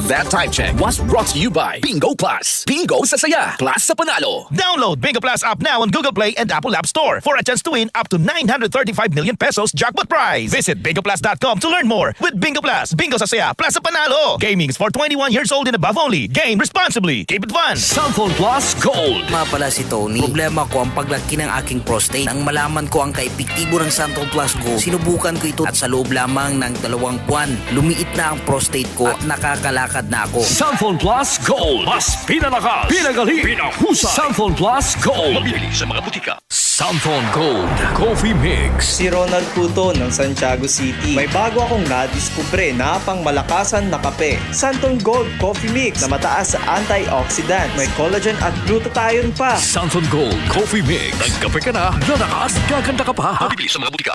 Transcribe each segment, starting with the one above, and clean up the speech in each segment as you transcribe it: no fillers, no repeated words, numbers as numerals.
That time check was brought to you by Bingo Plus. Bingo sa saya, plus sa panalo. Download Bingo Plus app now on Google Play and Apple App Store for a chance to win up to 935 million pesos jackpot prize. Visit bingoplus.com to learn more. With Bingo Plus, Bingo sa saya, plus sa panalo. Gaming is for 21 years old and above only. Game responsibly. Keep it fun. Samphon Plus Gold. Nga pala si Tony, problema ko ang paglaki ng aking prostate. Nang malaman ko ang kaepektibo ng Samphon Plus Gold, sinubukan ko ito at sa loob lamang ng 2 buwan, lumiit na ang prostate ko at nakakalakad na ako. Samphon Plus Gold. Mas pinalakas, pinagaling, pinahusay. Samphon Plus Gold. Mabili sa mga butika. Samphon Gold Coffee Mix. Si Ronald Puto ng Santiago City. May bago akong nadiskubre na pangmalakasan na kape. Santon Gold Coffee Mix na mataas sa antioxidant. May collagen at glutathione pa. Samphon Gold Coffee Mix. Nagkape ka na, lalakas, gaganda ka pa. Mabili sa mga butika.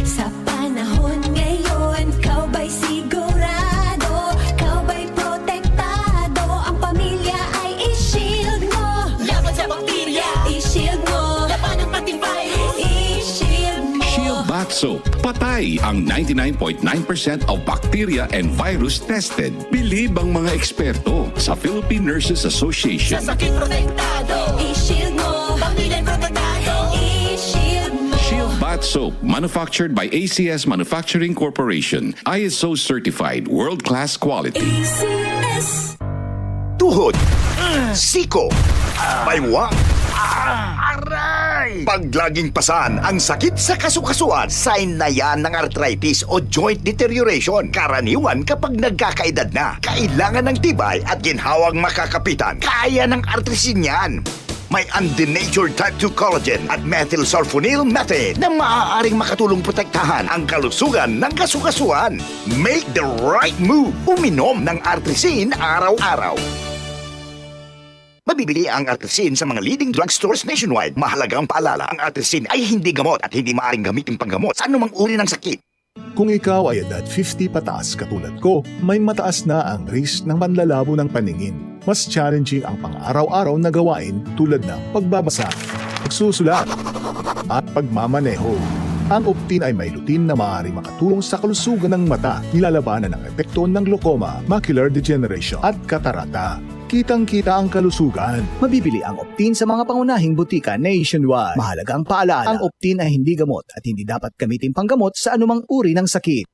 Sa panahon ngayon, kau ba'y sigurado? Kau ba'y protektado? Ang pamilya ay i-shield mo. Laban sa bakterya, i-shield mo. Laban ng pating virus, i-shield mo. Shield Bath Soap. Patay ang 99.9% of bacteria and virus tested. Believe ang mga eksperto sa Philippine Nurses Association. Sa sakit protektado, i-shield mo. Bakterya protektado, i-shield mo. Shield Bath Soap, manufactured by ACS Manufacturing Corporation. ISO certified, world-class quality. ACS. Tuhod, siko, baywa, aray! Pag laging pasan ang sakit sa kasukasuan, sign na yan ng arthritis o joint deterioration. Karaniwan kapag nagkakaedad na, kailangan ng tibay at ginhawang makakapitan. Kaya ng artrisin yan. May undenatured type 2 collagen at methylsulfonyl methane na maaaring makatulong protektahan ang kalusugan ng kasukasuan. Make the right move. Uminom ng Artrisin araw-araw. Mabibili ang Artrisin sa mga leading drugstores nationwide. Mahalagang paalala, ang Artrisin ay hindi gamot at hindi maaaring gamitin panggamot sa anumang uri ng sakit. Kung ikaw ay edad 50 pataas katulad ko, may mataas na ang risk ng panlalabo ng paningin. Mas challenging ang pang-araw-araw na gawain tulad ng pagbabasa, pagsusulat, at pagmamaneho. Ang Optin ay may lutin na maaaring makatulong sa kalusugan ng mata, nilalabanan ang epekto ng glaucoma, macular degeneration at katarata. Kitang-kita ang kalusugan. Mabibili ang Optin sa mga pangunahing butika nationwide. Mahalagang paalala, ang Optin ay hindi gamot at hindi dapat gamitin panggamot sa anumang uri ng sakit.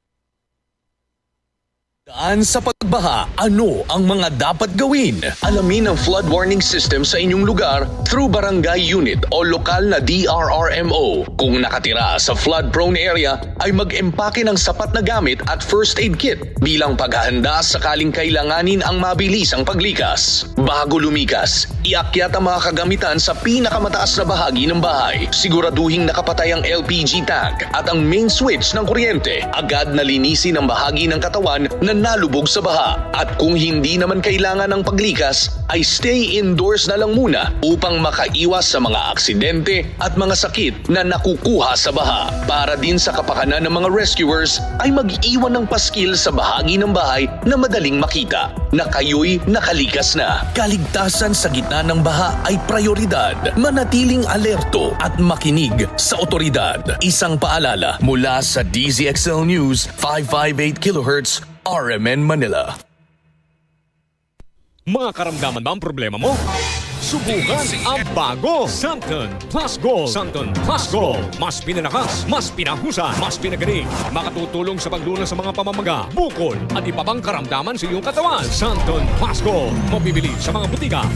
Daan sa pagbaha, ano ang mga dapat gawin? Alamin ang flood warning system sa inyong lugar through barangay unit o lokal na DRRMO. Kung nakatira sa flood-prone area, ay mag-empake ng sapat na gamit at first aid kit bilang paghahanda sakaling kailanganin ang mabilisang paglikas. Bago lumikas, iakyat ang mga kagamitan sa pinakamataas na bahagi ng bahay. Siguraduhing nakapatay ang LPG tank at ang main switch ng kuryente. Agad na linisin ang bahagi ng katawan na nalubog sa baha. At kung hindi naman kailangan ng paglikas, ay stay indoors na lang muna upang makaiwas sa mga aksidente at mga sakit na nakukuha sa baha. Para din sa kapakanan ng mga rescuers, ay mag-iwan ng paskil sa bahagi ng bahay na madaling makita na kayo'y nakalikas na. Kaligtasan sa gitna ng baha ay prioridad. Manatiling alerto at makinig sa otoridad. Isang paalala mula sa DZXL News 558 kHz RMN Manila. Mga karamdaman ba ang problema mo? Subukan ang bago Santon Plus Gold. Santon Plus Gold. Mas pinalakas, mas pinahusay, mas pinagaling. Makatutulong sa paglunas sa mga pamamaga, bukol at iba pang karamdaman sa iyong katawan. Santon Plus Gold. Mabibili sa mga butika.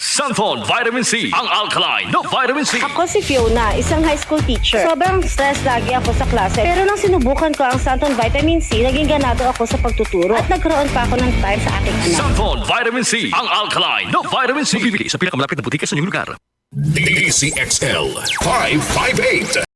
Sanphon Vitamin C, ang alkaline na vitamin C. Ako si Fiona, isang high school teacher. Sobrang stress lagi ako sa klase. Pero nang sinubukan ko ang Santon Vitamin C, naging ganado ako sa pagtuturo at nagkaroon pa ako ng time sa aking anak. Sanphon Vitamin C, ang alkaline na vitamin C. Mabibili sa pinakamalapit na butika sa inyong lugar. DZXL 558.